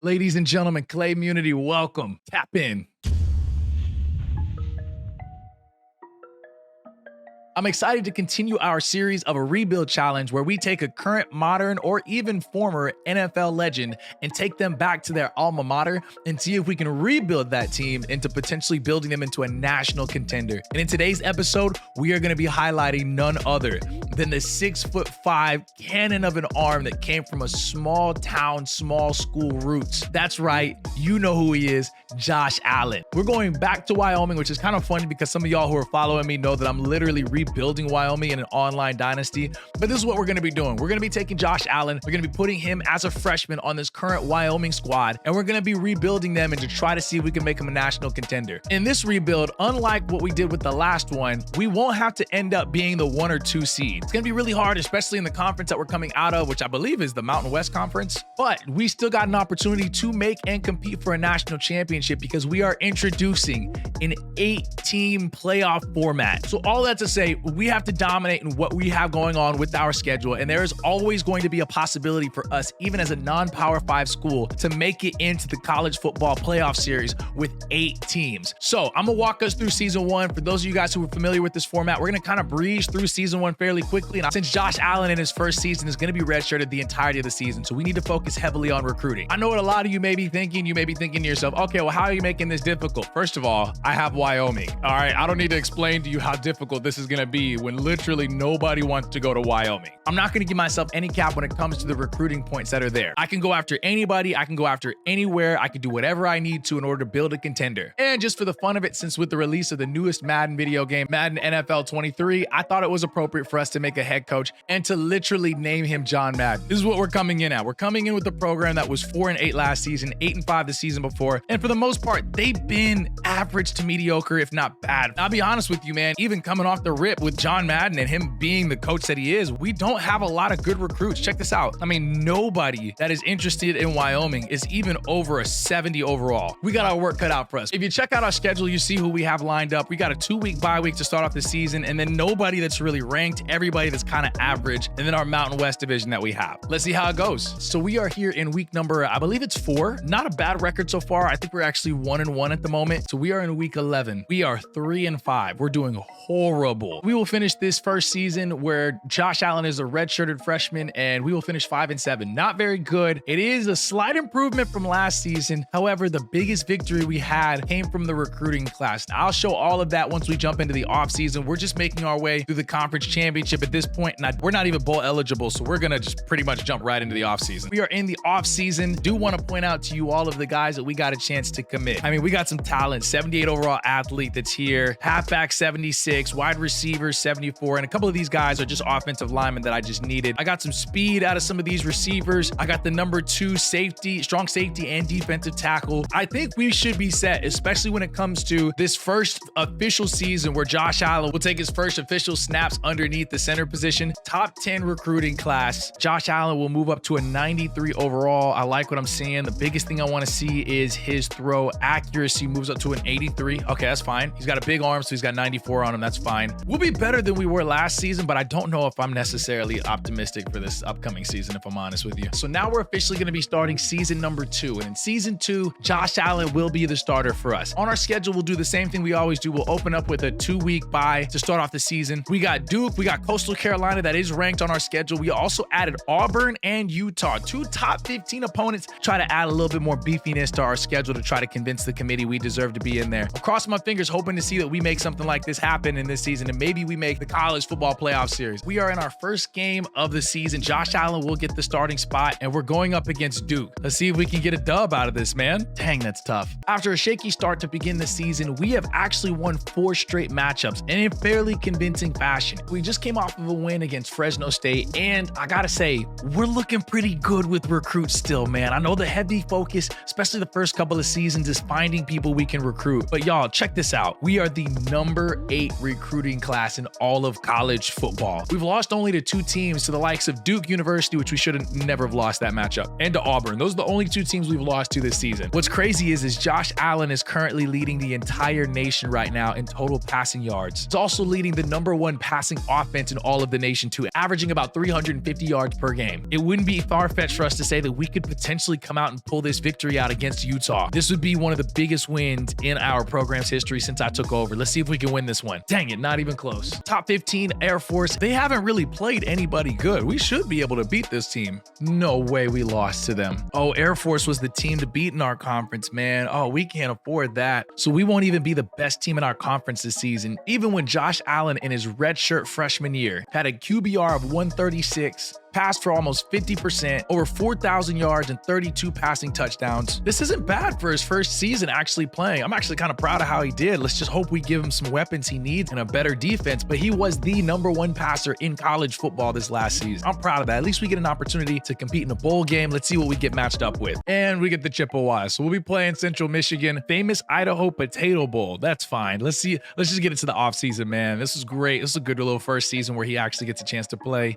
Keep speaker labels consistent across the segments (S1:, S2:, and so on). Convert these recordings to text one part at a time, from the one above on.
S1: Ladies and gentlemen, Clay Immunity, welcome. Tap in. I'm excited to continue our series of a rebuild challenge where we take a current, modern, or even former NFL legend and take them back to their alma mater and see if we can rebuild that team into potentially building them into a national contender. And in today's episode, we are going to be highlighting none other than the 6'5" cannon of an arm that came from a small town, small school roots. That's right, you know who he is, Josh Allen. We're going back to Wyoming, which is kind of funny because some of y'all who are following me know that I'm literally rebuilding Wyoming in an online dynasty. But this is what we're going to be doing. We're going to be taking Josh Allen. We're going to be putting him as a freshman on this current Wyoming squad, and we're going to be rebuilding them and to try to see if we can make him a national contender. In this rebuild, unlike what we did with the last one, we won't have to end up being the 1 or 2 seed. It's going to be really hard, especially in the conference that we're coming out of, which I believe is the Mountain West Conference. But we still got an opportunity to make and compete for a national championship because we are introducing an 8-team playoff format. So all that to say, we have to dominate in what we have going on with our schedule, and there is always going to be a possibility for us, even as a non-Power 5 school, to make it into the college football playoff series with 8 teams. So I'm gonna walk us through season 1. For those of you guys who are familiar with this format, we're gonna kind of breeze through season 1 fairly quickly. And since Josh Allen in his first season is gonna be redshirted the entirety of the season, so we need to focus heavily on recruiting. I know what a lot of you may be thinking. You may be thinking to yourself, okay, well, how are you making this difficult? First of all, I have Wyoming. All right, I don't need to explain to you how difficult this is gonna be when literally nobody wants to go to Wyoming. I'm not going to give myself any cap when it comes to the recruiting points that are there. I can go after anybody. I can go after anywhere. I can do whatever I need to in order to build a contender. And just for the fun of it, since with the release of the newest Madden video game, Madden NFL 23, I thought it was appropriate for us to make a head coach and to literally name him John Madden. This is what we're coming in at. We're coming in with a program that was 4-8 last season, 8-5 the season before. And for the most part, they've been average to mediocre, if not bad. I'll be honest with you, man, even coming off the rip with John Madden and him being the coach that he is, we don't have a lot of good recruits. Check this out. I mean, nobody that is interested in Wyoming is even over a 70 overall. We got our work cut out for us. If you check out our schedule, you see who we have lined up. We got a 2-week bye week to start off the season, and then nobody that's really ranked, everybody that's kind of average, and then our Mountain West division that we have. Let's see how it goes. So we are here in week number, I believe it's 4. Not a bad record so far. I think we're actually 1-1 at the moment. So we are in week 11. We are 3-5. We're doing horrible. We will finish this first season where Josh Allen is a redshirted freshman, and we will finish 5-7. Not very good. It is a slight improvement from last season. However, the biggest victory we had came from the recruiting class. Now, I'll show all of that once we jump into the offseason. We're just making our way through the conference championship at this point, and we're not even bowl eligible, so we're gonna just pretty much jump right into the offseason. We are in the offseason. Do want to point out to you all of the guys that we got a chance to commit. I mean, we got some talent. 78 overall athlete that's here. Halfback 76, wide receiver 74, and a couple of these guys are just offensive linemen that I just needed. I got some speed out of some of these receivers. I got the number 2 safety, strong safety and defensive tackle. I think we should be set, especially when it comes to this first official season where Josh Allen will take his first official snaps underneath the center position. Top 10 recruiting class. Josh Allen will move up to a 93 overall. I like what I'm seeing. The biggest thing I want to see is his throw accuracy moves up to an 83. Okay, that's fine. He's got a big arm, so he's got 94 on him. That's fine. We'll be better than we were last season, but I don't know if I'm necessarily optimistic for this upcoming season, if I'm honest with you. So now we're officially going to be starting season number 2. And in season 2, Josh Allen will be the starter for us. On our schedule, we'll do the same thing we always do. We'll open up with a 2-week bye to start off the season. We got Duke. We got Coastal Carolina that is ranked on our schedule. We also added Auburn and Utah, 2 top 15 opponents. Try to add a little bit more beefiness to our schedule to try to convince the committee we deserve to be in there. I'm crossing my fingers, hoping to see that we make something like this happen in this season, and maybe we make the college football playoff series. We are in our first game of the season. Josh Allen will get the starting spot, and we're going up against Duke. Let's see if we can get a dub out of this, man. Dang, that's tough. After a shaky start to begin the season, we have actually won 4 straight matchups and in fairly convincing fashion. We just came off of a win against Fresno State, and I gotta say, we're looking pretty good with recruits still, man. I know the heavy focus, especially the first couple of seasons, is finding people we can recruit. But y'all, check this out. We are the number 8 recruiting class class in all of college football. We've lost only to 2 teams, to the likes of Duke University, which we should have never have lost that matchup, and to Auburn. Those are the only 2 teams we've lost to this season. What's crazy is Josh Allen is currently leading the entire nation right now in total passing yards. He's also leading the #1 passing offense in all of the nation too, averaging about 350 yards per game. It wouldn't be far-fetched for us to say that we could potentially come out and pull this victory out against Utah. This would be one of the biggest wins in our program's history since I took over. Let's see if we can win this one. Dang it, not even close. Top 15 Air Force. They haven't really played anybody good. We should be able to beat this team. No way we lost to them. Oh, Air Force was the team to beat in our conference, man. Oh, we can't afford that. So we won't even be the best team in our conference this season, even when Josh Allen in his redshirt freshman year had a QBR of 136, passed for almost 50%, over 4,000 yards and 32 passing touchdowns. This isn't bad for his first season actually playing. I'm actually kind of proud of how he did. Let's just hope we give him some weapons he needs and a better defense, but he was the #1 passer in college football this last season. I'm proud of that. At least we get an opportunity to compete in a bowl game. Let's see what we get matched up with. And we get the Chippewas. So we'll be playing Central Michigan, famous Idaho Potato Bowl. That's fine. Let's just get into the offseason, man. This is great. This is a good little first season where he actually gets a chance to play.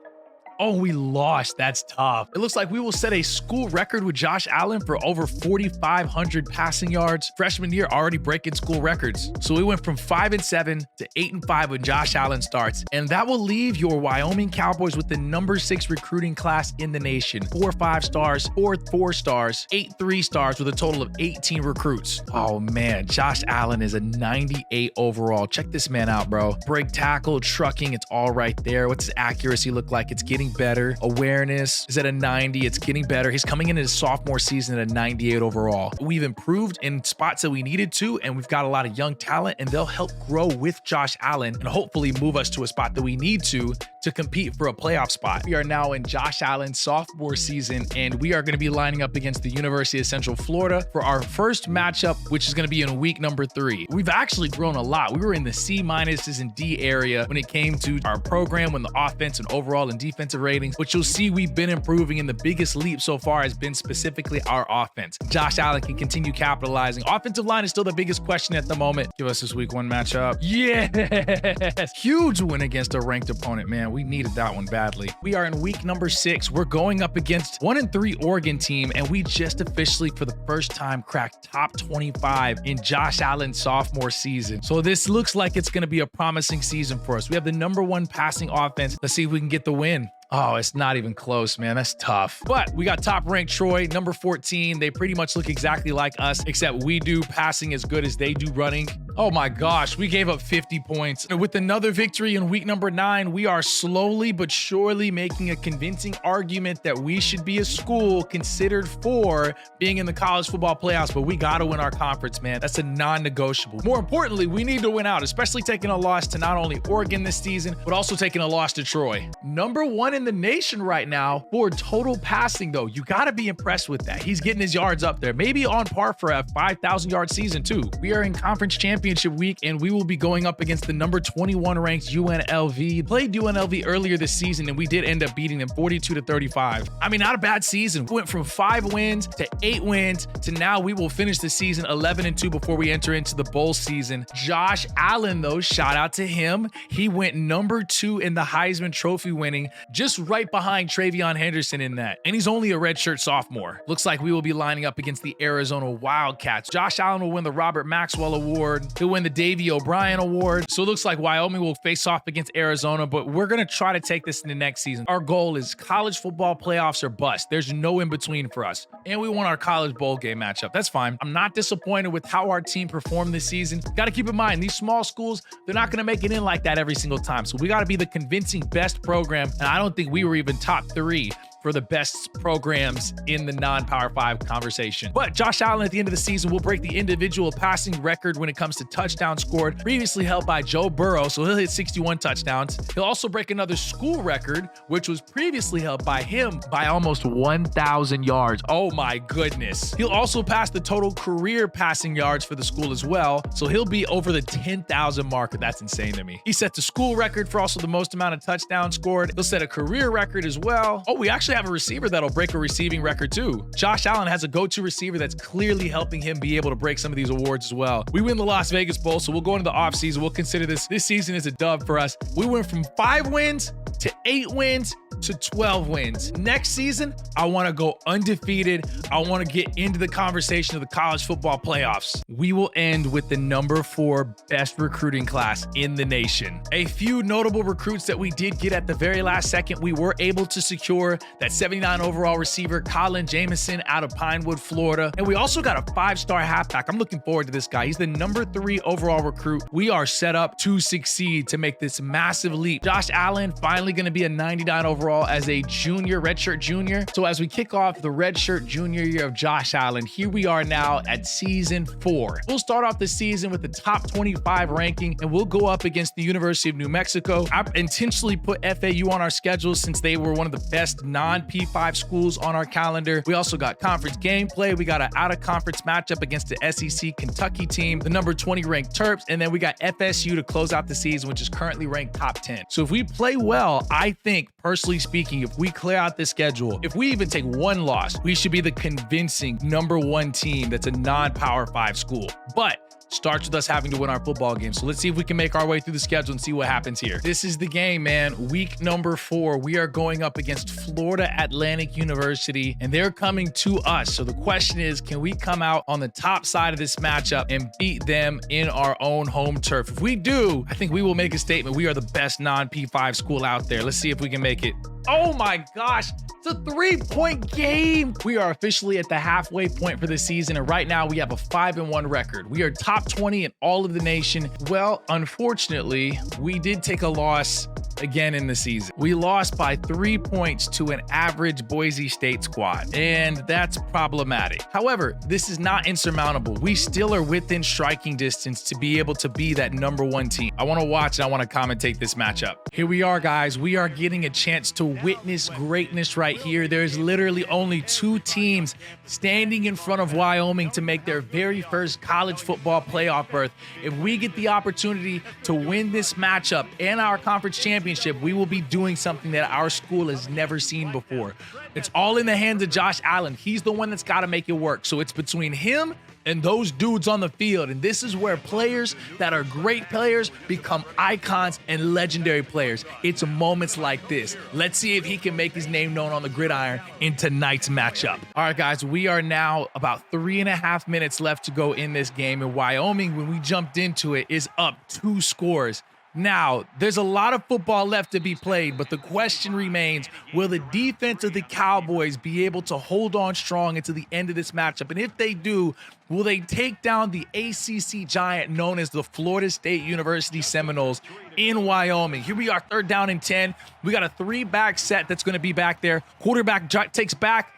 S1: Oh, we lost. That's tough. It looks like we will set a school record with Josh Allen for over 4,500 passing yards. Freshman year already breaking school records. So we went from 5-7 to 8-5 when Josh Allen starts. And that will leave your Wyoming Cowboys with the #6 recruiting class in the nation. 4 5-stars, 4 4-stars, 8 3-stars with a total of 18 recruits. Oh man, Josh Allen is a 98 overall. Check this man out, bro. Break tackle, trucking, it's all right there. What's his accuracy look like? It's getting better. Awareness is at a 90. It's getting better. He's coming into his sophomore season at a 98 overall. We've improved in spots that we needed to, and we've got a lot of young talent, and they'll help grow with Josh Allen and hopefully move us to a spot that we need to compete for a playoff spot. We are now in Josh Allen's sophomore season, and we are going to be lining up against the University of Central Florida for our first matchup, which is going to be in week #3. We've actually grown a lot. We were in the C- and D area when it came to our program, when the offense and overall and defensive ratings, but you'll see we've been improving, and the biggest leap so far has been specifically our offense. Josh Allen can continue capitalizing. Offensive line is still the biggest question at the moment. Give us this week 1 matchup. Yes! Huge win against a ranked opponent, man. We needed that one badly. We are in week #6. We're going up against 1-3 Oregon team, and we just officially for the first time cracked top 25 in Josh Allen's sophomore season. So this looks like it's going to be a promising season for us. We have the #1 passing offense. Let's see if we can get the win. Oh, it's not even close, man. That's tough. But we got top-ranked Troy, #14. They pretty much look exactly like us, except we do passing as good as they do running. Oh my gosh, we gave up 50 points. With another victory in week #9, we are slowly but surely making a convincing argument that we should be a school considered for being in the college football playoffs, but we got to win our conference, man. That's a non-negotiable. More importantly, we need to win out, especially taking a loss to not only Oregon this season, but also taking a loss to Troy. #1 in the nation right now for total passing, though. You got to be impressed with that. He's getting his yards up there, maybe on par for a 5,000-yard season too. We are in conference championship week, and we will be going up against the #21 ranked UNLV. Played UNLV earlier this season, and we did end up beating them 42-35. I mean, not a bad season. We went from 5 wins to 8 wins to now we will finish the season 11-2 before we enter into the bowl season. Josh Allen, though, shout out to him. He went #2 in the Heisman Trophy winning, just right behind TreVeyon Henderson in that. And he's only a redshirt sophomore. Looks like we will be lining up against the Arizona Wildcats. Josh Allen will win the Robert Maxwell Award. He'll win the Davey O'Brien Award. So it looks like Wyoming will face off against Arizona, but we're going to try to take this into next season. Our goal is college football playoffs or bust. There's no in between for us. And we want our college bowl game matchup. That's fine. I'm not disappointed with how our team performed this season. Got to keep in mind, these small schools, they're not going to make it in like that every single time. So we got to be the convincing best program. And I don't think we were even top 3 for the best programs in the non-Power 5 conversation. But Josh Allen at the end of the season will break the individual passing record when it comes to touchdowns scored, previously held by Joe Burrow, so he'll hit 61 touchdowns. He'll also break another school record, which was previously held by him by almost 1,000 yards. Oh my goodness. He'll also pass the total career passing yards for the school as well, so he'll be over the 10,000 mark. That's insane to me. He set the school record for also the most amount of touchdowns scored. He'll set a career record as well. Oh, we actually actually have a receiver that'll break a receiving record too. Josh Allen has a go-to receiver that's clearly helping him be able to break some of these awards as well. We win the Las Vegas Bowl, so we'll go into the offseason. We'll consider this season as a dub for us. We went from 5 wins to 8 wins to 12 wins. Next season, I want to go undefeated. I want to get into the conversation of the college football playoffs. We will end with the number 4 best recruiting class in the nation. A few notable recruits that we did get at the very last second. We were able to secure that 79 overall receiver, Colin Jameson, out of Pinewood, Florida. And we also got a 5-star halfback. I'm looking forward to this guy. He's the number 3 overall recruit. We are set up to succeed, to make this massive leap. Josh Allen finally going to be a 99 overall as a junior, redshirt junior. So as we kick off the redshirt junior year of Josh Allen, here we are now at season 4. We'll start off the season with the top 25 ranking, and we'll go up against the University of New Mexico. I intentionally put FAU on our schedule since they were one of the best non-P5 schools on our calendar. We also got conference gameplay. We got an out-of-conference matchup against the SEC Kentucky team, the number 20 ranked Terps, and then we got FSU to close out the season, which is currently ranked top 10. So if we play well, I think, personally speaking, if we clear out the schedule, if we even take 1 loss, we should be the convincing number 1 team that's a non-Power 5 school. But starts with us having to win our football game. So let's see if we can make our way through the schedule and see what happens here. This is the game, man. Week number 4. We are going up against Florida Atlantic University, and they're coming to us. So the question is, can we come out on the top side of this matchup and beat them in our own home turf? If we do, I think we will make a statement. We are the best non-P5 school out there. Let's see if we can make it. Oh my gosh, it's a 3-point game. We are officially at the halfway point for the season, and right now we have a 5-1 record. We are top 20 in all of the nation. Well, unfortunately, we did take a loss again in the season. We lost by 3 points to an average Boise State squad, and that's problematic. However, this is not insurmountable. We still are within striking distance to be able to be that number 1 team. I want to watch and I want to commentate this matchup. Here we are, guys. We are getting a chance to witness greatness right here. There's literally only 2 teams standing in front of Wyoming to make their very first college football playoff berth. If we get the opportunity to win this matchup and our conference championship, we will be doing something that our school has never seen before. It's all in the hands of Josh Allen. He's the one that's got to make it work. So it's between him and those dudes on the field. And this is where players that are great players become icons and legendary players. It's moments like this. Let's see if he can make his name known on the gridiron in tonight's matchup. All right, guys, we are now about 3.5 minutes left to go in this game. And Wyoming, when we jumped into it, is up 2 scores. Now, there's a lot of football left to be played, but the question remains, will the defense of the Cowboys be able to hold on strong into the end of this matchup? And if they do, will they take down the ACC giant known as the Florida State University Seminoles in Wyoming? Here we are, 3rd down and 10. We got a 3-back set that's going to be back there. Quarterback takes back.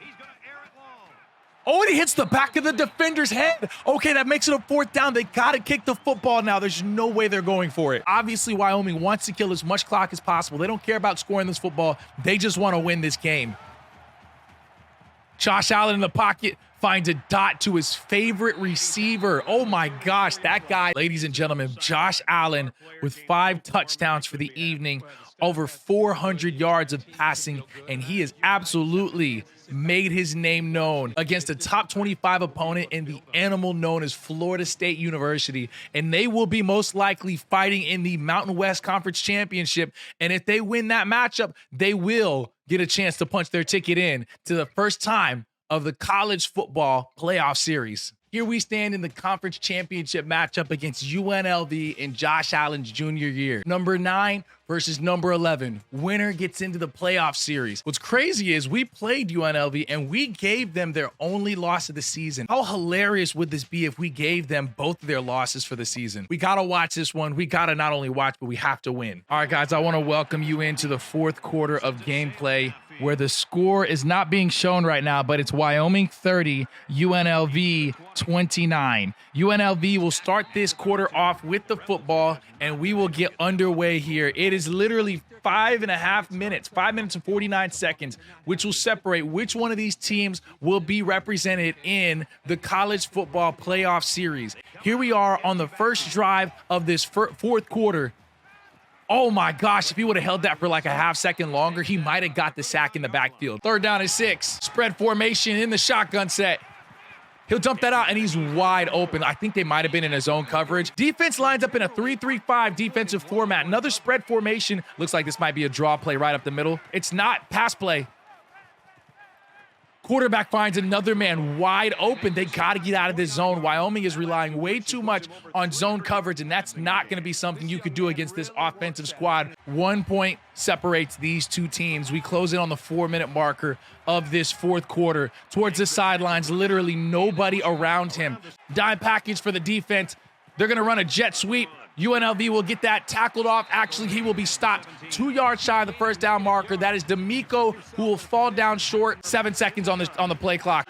S1: Oh, and he hits the back of the defender's head. Okay, that makes it a 4th down. They got to kick the football now. There's no way they're going for it. Obviously, Wyoming wants to kill as much clock as possible. They don't care about scoring this football. They just want to win this game. Josh Allen in the pocket finds a dot to his favorite receiver. Oh my gosh, that guy. Ladies and gentlemen, Josh Allen with 5 touchdowns for the evening, over 400 yards of passing, and he has absolutely made his name known against a top 25 opponent in the animal known as Florida State University. And they will be most likely fighting in the Mountain West Conference Championship. And if they win that matchup, they will get a chance to punch their ticket in to the first time of the college football playoff series. Here we stand in the conference championship matchup against UNLV in Josh Allen's junior year. Number 9 versus number 11. Winner gets into the playoff series. What's crazy is we played UNLV and we gave them their only loss of the season. How hilarious would this be if we gave them both of their losses for the season? We got to watch this one. We got to not only watch, but we have to win. All right, guys, I want to welcome you into the 4th quarter of gameplay, where the score is not being shown right now, but it's Wyoming 30, UNLV 29. UNLV will start this quarter off with the football, and we will get underway here. It is literally 5.5 minutes, 5 minutes and 49 seconds, which will separate which one of these teams will be represented in the college football playoff series. Here we are on the first drive of this 4th quarter. Oh my gosh, if he would have held that for like a half second longer, he might have got the sack in the backfield. 3rd down and 6. Spread formation in the shotgun set. He'll dump that out, and he's wide open. I think they might have been in his own coverage. Defense lines up in a 3-3-5 defensive format. Another spread formation. Looks like this might be a draw play right up the middle. It's not. Pass play. Quarterback finds another man wide open. They got to get out of this zone. Wyoming is relying way too much on zone coverage, and that's not going to be something you could do against this offensive squad. 1 point separates these two teams. We close in on the 4-minute marker of this 4th quarter. Towards the sidelines, literally nobody around him. Dime package for the defense. They're going to run a jet sweep. UNLV will get that tackled off. Actually, he will be stopped 2 yards shy of the 1st down marker. That is D'Amico, who will fall down short. 7 seconds on the play clock.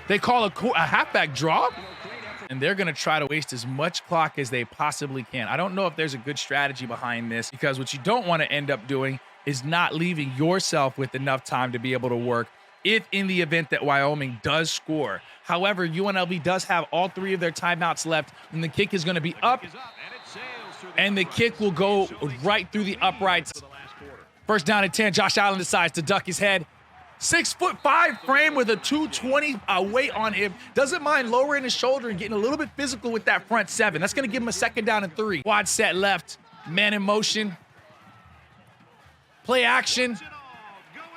S1: They call a halfback draw, and they're going to try to waste as much clock as they possibly can. I don't know if there's a good strategy behind this, because what you don't want to end up doing is not leaving yourself with enough time to be able to work if in the event that Wyoming does score. However, UNLV does have all 3 of their timeouts left, and the kick is going to be up, and the kick will go right through the uprights. 1st down and 10. Josh Allen decides to duck his head. 6'5" frame with a 220 weight on him. Doesn't mind lowering his shoulder and getting a little bit physical with that front 7. That's going to give him a 2nd down and 3. Quad set left. Man in motion. Play action.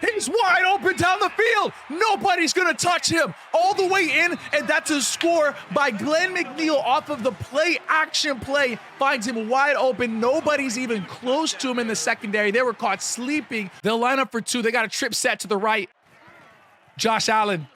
S1: He's wide open down the field. Nobody's going to touch him. All the way in, and that's a score by Glenn McNeil off of the play action play. Finds him wide open. Nobody's even close to him in the secondary. They were caught sleeping. They'll line up for 2. They got a trip set to the right. Josh Allen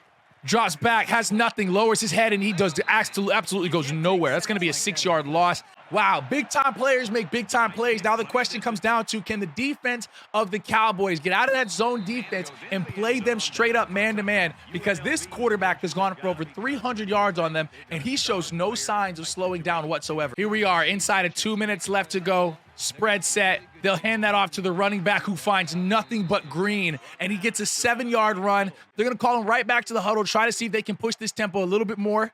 S1: drops back, has nothing, lowers his head, and he absolutely goes nowhere. That's going to be a 6-yard loss. Wow, big-time players make big-time plays. Now the question comes down to, can the defense of the Cowboys get out of that zone defense and play them straight up man-to-man? Because this quarterback has gone for over 300 yards on them, and he shows no signs of slowing down whatsoever. Here we are, inside of 2 minutes left to go. Spread set. They'll hand that off to the running back, who finds nothing but green, and he gets a 7-yard run. They're going to call him right back to the huddle, try to see if they can push this tempo a little bit more.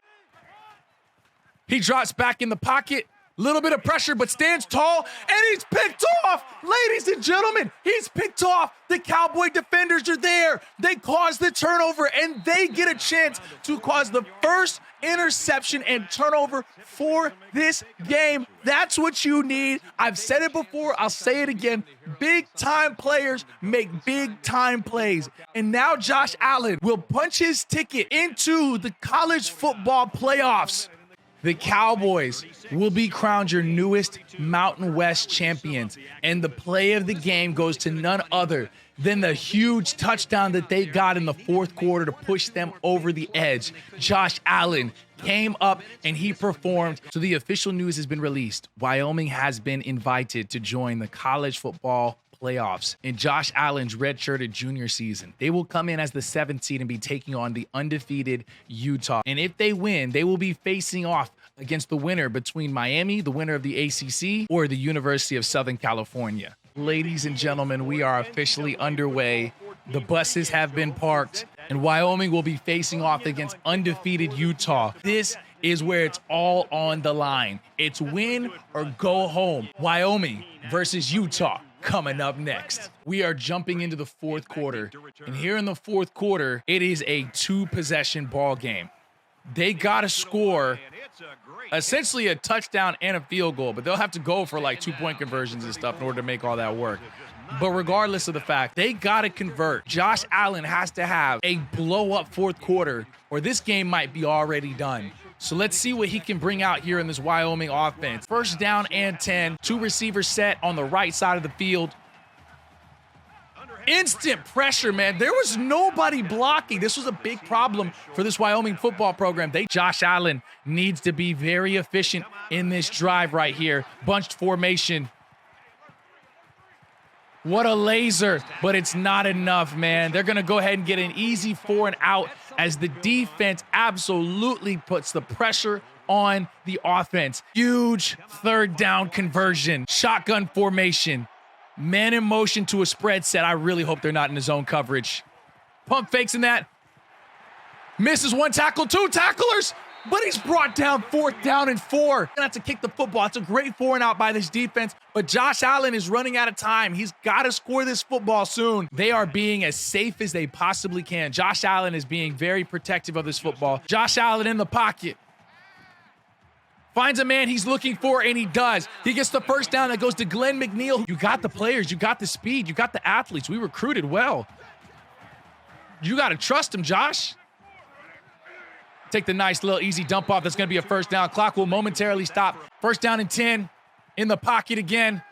S1: He drops back in the pocket. Little bit of pressure, but stands tall, and he's picked off. Ladies and gentlemen, he's picked off. The Cowboy defenders are there. They cause the turnover, and they get a chance to cause the first interception and turnover for this game. That's what you need. I've said it before. I'll say it again. Big-time players make big-time plays. And now Josh Allen will punch his ticket into the college football playoffs. The Cowboys will be crowned your newest Mountain West champions, and the play of the game goes to none other than the huge touchdown that they got in the 4th quarter to push them over the edge. Josh Allen came up and he performed. So the official news has been released. Wyoming has been invited to join the college football playoffs in Josh Allen's redshirted junior season. They will come in as the 7th seed and be taking on the undefeated Utah. And if they win, they will be facing off against the winner between Miami, the winner of the ACC, or the University of Southern California. Ladies and gentlemen, we are officially underway. The buses have been parked, and Wyoming will be facing off against undefeated Utah. This is where it's all on the line. It's win or go home. Wyoming versus Utah coming up next. We are jumping into the 4th quarter, and here in the 4th quarter, it is a 2-possession ball game. They got to score essentially a touchdown and a field goal, but they'll have to go for like 2-point conversions and stuff in order to make all that work. But regardless of the fact, they got to convert. Josh Allen has to have a blow-up 4th quarter, or this game might be already done. So let's see what he can bring out here in this Wyoming offense. 1st down and 10, 2 receivers set on the right side of the field. Instant pressure, man. There was nobody blocking. This was a big problem for this Wyoming football program. Josh Allen needs to be very efficient in this drive right here. Bunched formation. What a laser, but it's not enough, man. They're going to go ahead and get an easy 4 and out as the defense absolutely puts the pressure on the offense. Huge 3rd down conversion. Shotgun formation. Man in motion to a spread set. I really hope they're not in the zone coverage. Pump fakes in that. Misses 1 tackle, 2 tacklers. but he's brought down 4th down and 4. Gonna have to kick the football. It's a great 4 and out by this defense, but Josh Allen is running out of time. He's got to score this football soon. They are being as safe as they possibly can. Josh Allen is being very protective of this football. Josh Allen in the pocket. Finds a man he's looking for, and he does. He gets the first down that goes to Glenn McNeil. You got the players, you got the speed, you got the athletes. We recruited well. You got to trust him, Josh. Take the nice little easy dump off. That's going to be a first down. Clock will momentarily stop. First down and 10. In the pocket again.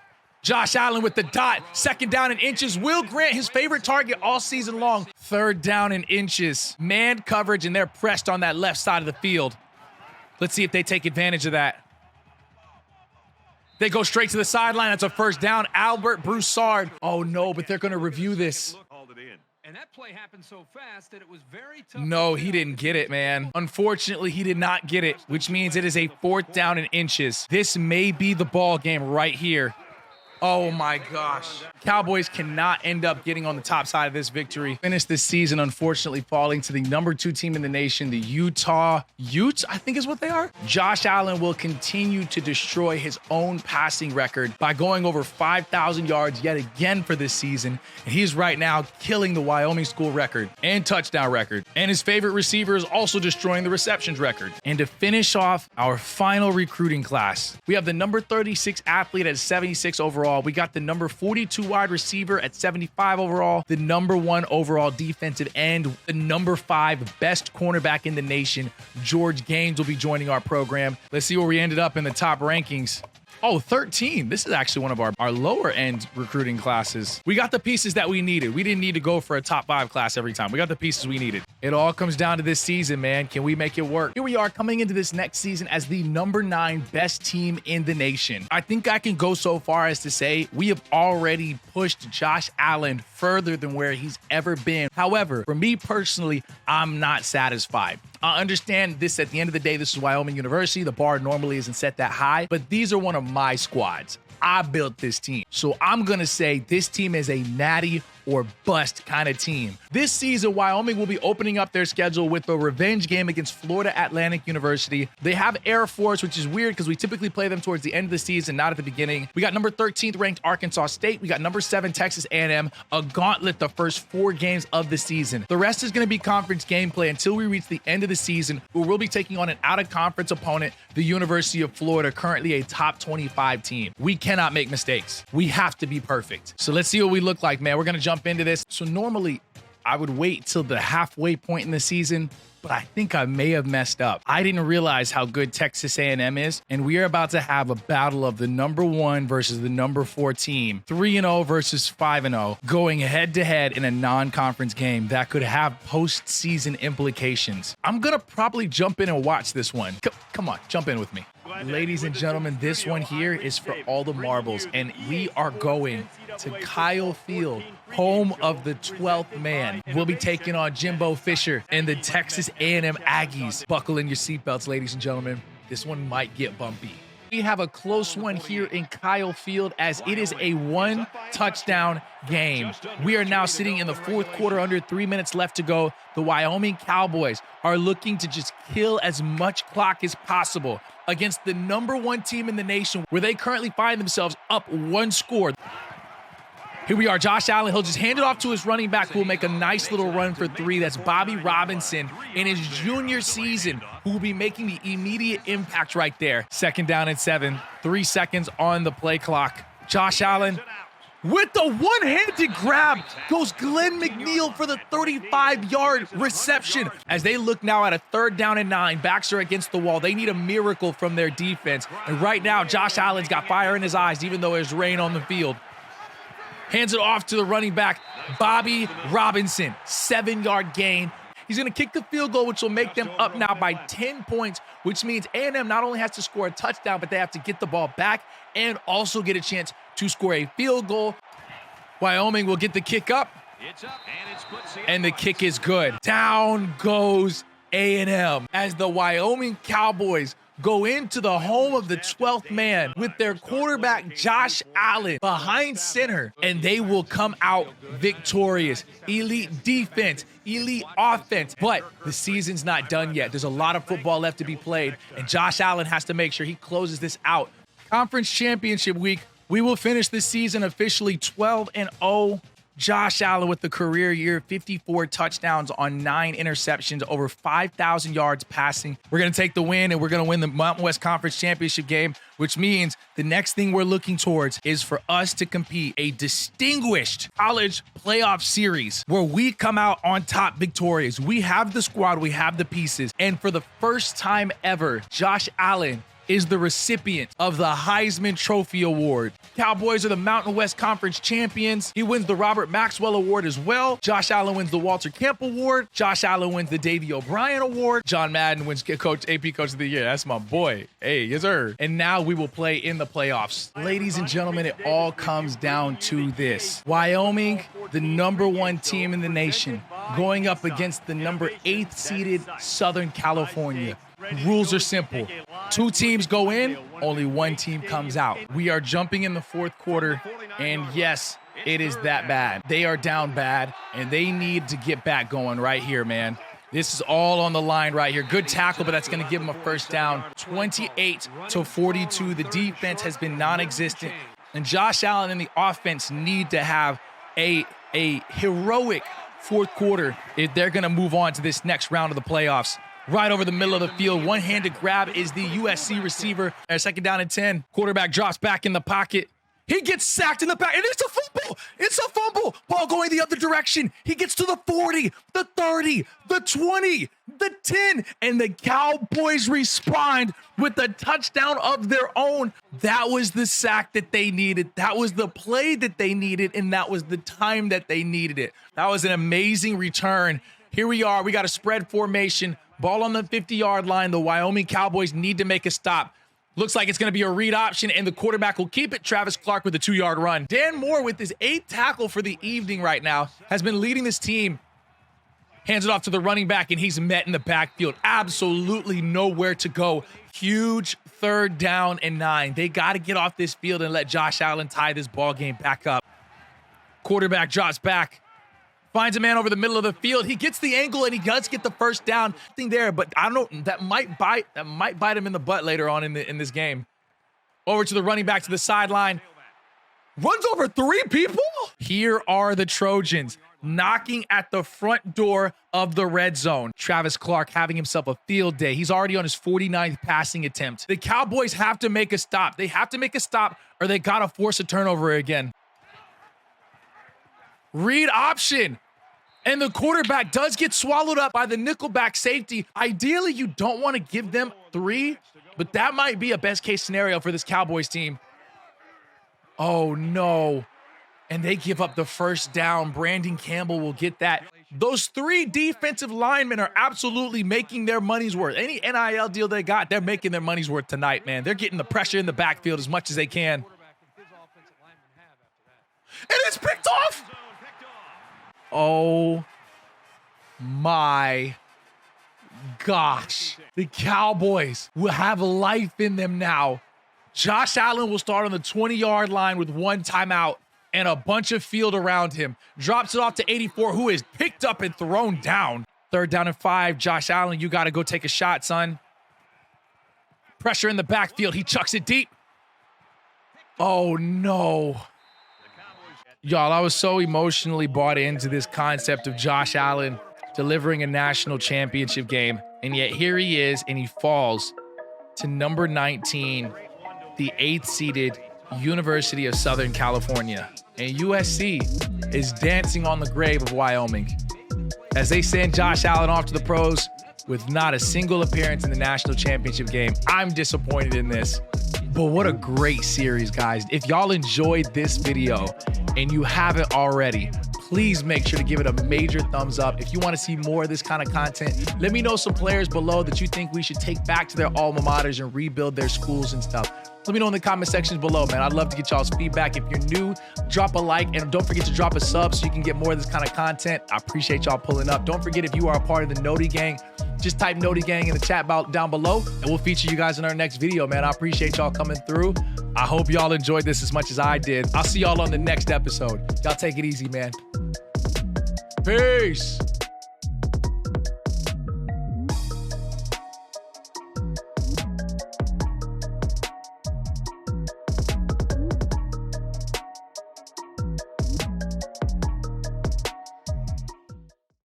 S1: Josh Allen with the dot. 2nd down and inches. Will Grant, his favorite target all season long. 3rd down and inches. Man coverage, and they're pressed on that left side of the field. Let's see if they take advantage of that. They go straight to the sideline. That's a first down. Albert Broussard. Oh, no, but they're going to review this.
S2: And that play happened so fast that it was very tough.
S1: No, he didn't get it, man. Unfortunately, he did not get it, which means it is a 4th down and inches. This may be the ball game right here. Oh my gosh. Cowboys cannot end up getting on the top side of this victory. Finish this season, unfortunately, falling to the number 2 team in the nation, the Utah Utes, I think is what they are. Josh Allen will continue to destroy his own passing record by going over 5,000 yards yet again for this season. And he's right now killing the Wyoming school record and touchdown record. And his favorite receiver is also destroying the receptions record. And to finish off our final recruiting class, we have the number 36 athlete at 76 overall. We got the number 42 wide receiver at 75 overall, the number 1 overall defensive end, the number 5 best cornerback in the nation. George Gaines will be joining our program. Let's see where we ended up in the top rankings. Oh, 13. This is actually one of our lower end recruiting classes. We got the pieces that we needed. We didn't need to go for a top 5 class every time. We got the pieces we needed. It all comes down to this season, man. Can we make it work? Here we are coming into this next season as the number 9 best team in the nation. I think I can go so far as to say we have already pushed Josh Allen further than where he's ever been. However, for me personally, I'm not satisfied. I understand this at the end of the day, this is Wyoming University. The bar normally isn't set that high, but these are one of my squads. I built this team. So I'm going to say this team is a natty or bust kind of team. This season, Wyoming will be opening up their schedule with a revenge game against Florida Atlantic University. They have Air Force, which is weird because we typically play them towards the end of the season, not at the beginning. We got number 13th ranked Arkansas State. We got number 7 Texas A&M, a gauntlet the first 4 games of the season. The rest is going to be conference gameplay until we reach the end of the season, where we'll be taking on an out-of-conference opponent, the University of Florida, currently a top 25 team. We cannot make mistakes. We have to be perfect. So let's see what we look like, man. We're going to jump into this. So normally I would wait till the halfway point in the season, but I think I may have messed up. I didn't realize how good Texas A&M is, and we are about to have a battle of the number 1 versus the number 4 team. 3-0 versus 5-0, going head-to-head in a non-conference game that could have postseason implications. I'm gonna probably jump in and watch this one. Come on, jump in with me. Ladies and gentlemen, this one here is for all the marbles, and we are going to Kyle Field, home of the 12th man. We'll be taking on Jimbo Fisher and the Texas A&M Aggies. Buckle in your seatbelts, ladies and gentlemen. This one might get bumpy. We have a close one here in Kyle Field as it is a 1-touchdown game. We are now sitting in the 4th quarter, under 3 minutes left to go. The Wyoming Cowboys are looking to just kill as much clock as possible against the number 1 team in the nation, where they currently find themselves up 1 score. Here we are, Josh Allen. He'll just hand it off to his running back, who will make a nice little run for 3. That's Bobby Robinson in his junior season, who will be making the immediate impact right there. 2nd down and 7, 3 seconds on the play clock. Josh Allen with the one-handed grab goes Glenn McNeil for the 35-yard reception. As they look now at a 3rd down and 9, backs are against the wall. They need a miracle from their defense. And right now, Josh Allen's got fire in his eyes, even though there's rain on the field. Hands it off to the running back, Bobby Robinson. 7-yard gain. He's going to kick the field goal, which will make them up now by 10 points, which means A&M not only has to score a touchdown, but they have to get the ball back and also get a chance to score a field goal. Wyoming will get the kick up, and the kick is good. Down goes A&M as the Wyoming Cowboys go into the home of the 12th man with their quarterback, Josh Allen, behind center, and they will come out victorious. Elite defense, elite offense, but the season's not done yet. There's a lot of football left to be played, and Josh Allen has to make sure he closes this out. Conference Championship Week, we will finish this season officially 12-0. Josh Allen with the career year, 54 touchdowns on 9 interceptions, over 5,000 yards passing. We're going to take the win, and we're going to win the Mountain West Conference Championship game, which means the next thing we're looking towards is for us to compete a distinguished college playoff series where we come out on top victorious. We have the squad, we have the pieces, and for the first time ever, Josh Allen is the recipient of the Heisman Trophy Award. Cowboys are the Mountain West Conference champions. He wins the Robert Maxwell Award as well. Josh Allen wins the Walter Camp Award. Josh Allen wins the Davey O'Brien Award. John Madden wins AP Coach of the Year. That's my boy. Hey, yes sir. And now we will play in the playoffs. Ladies and gentlemen, it all comes down to this. Wyoming, the #1 team in the nation, going up against the #8 seeded Southern California. Rules are simple. 2 teams go in, only 1 team comes out. We are jumping in the 4th quarter, and yes, it is that bad. They are down bad, and they need to get back going right here, man. This is all on the line right here. Good tackle, but that's going to give them a first down. 28-42. The defense has been non-existent, and Josh Allen and the offense need to have a heroic 4th quarter if they're going to move on to this next round of the playoffs. Right over the middle of the field. One-handed grab is the USC receiver. At 2nd down and 10. Quarterback drops back in the pocket. He gets sacked in the back, and it's a fumble. It's a fumble. Ball going the other direction. He gets to the 40, the 30, the 20, the 10, and the Cowboys respond with a touchdown of their own. That was the sack that they needed. That was the play that they needed, and that was the time that they needed it. That was an amazing return. Here we are. We got a spread formation. Ball on the 50-yard line. The Wyoming Cowboys need to make a stop. Looks like it's going to be a read option, and the quarterback will keep it. Travis Clark with a 2-yard run. Dan Moore with his 8th tackle for the evening right now has been leading this team. Hands it off to the running back, and he's met in the backfield. Absolutely nowhere to go. Huge 3rd down and 9. They got to get off this field and let Josh Allen tie this ball game back up. Quarterback drops back. Finds a man over the middle of the field. He gets the angle, and he does get the first down. Thing there, but I don't know. That might bite him in the butt later on in this game. Over to the running back to the sideline. Runs over 3 people. Here are the Trojans knocking at the front door of the red zone. Travis Clark having himself a field day. He's already on his 49th passing attempt. The Cowboys have to make a stop. They have to make a stop, or they gotta force a turnover again. Read option. And the quarterback does get swallowed up by the nickelback safety. Ideally, you don't want to give them 3, but that might be a best case scenario for this Cowboys team. Oh no. And they give up the first down. Brandon Campbell will get that. Those 3 defensive linemen are absolutely making their money's worth. Any NIL deal they got, they're making their money's worth tonight, man. They're getting the pressure in the backfield as much as they can. And it's picked off. Oh my gosh. The Cowboys will have life in them now. Josh Allen will start on the 20-yard line with 1 timeout and a bunch of field around him. Drops it off to 84, who is picked up and thrown down. 3rd down and 5. Josh Allen, you got to go take a shot, son. Pressure in the backfield. He chucks it deep. Oh no. Y'all, I was so emotionally bought into this concept of Josh Allen delivering a national championship game, and yet here he is, and he falls to number 19, the 8th seeded University of Southern California. And USC is dancing on the grave of Wyoming as they send Josh Allen off to the pros with not a single appearance in the national championship game. I'm disappointed in this. But what a great series, guys. If y'all enjoyed this video and you haven't already, please make sure to give it a major thumbs up. If you want to see more of this kind of content, let me know some players below that you think we should take back to their alma maters and rebuild their schools and stuff. Let me know in the comment sections below, man. I'd love to get y'all's feedback. If you're new, drop a like and don't forget to drop a sub so you can get more of this kind of content. I appreciate y'all pulling up. Don't forget, if you are a part of the Noti Gang, just type Noti Gang in the chat down below and we'll feature you guys in our next video, man. I appreciate y'all coming through. I hope y'all enjoyed this as much as I did. I'll see y'all on the next episode. Y'all take it easy, man. Peace.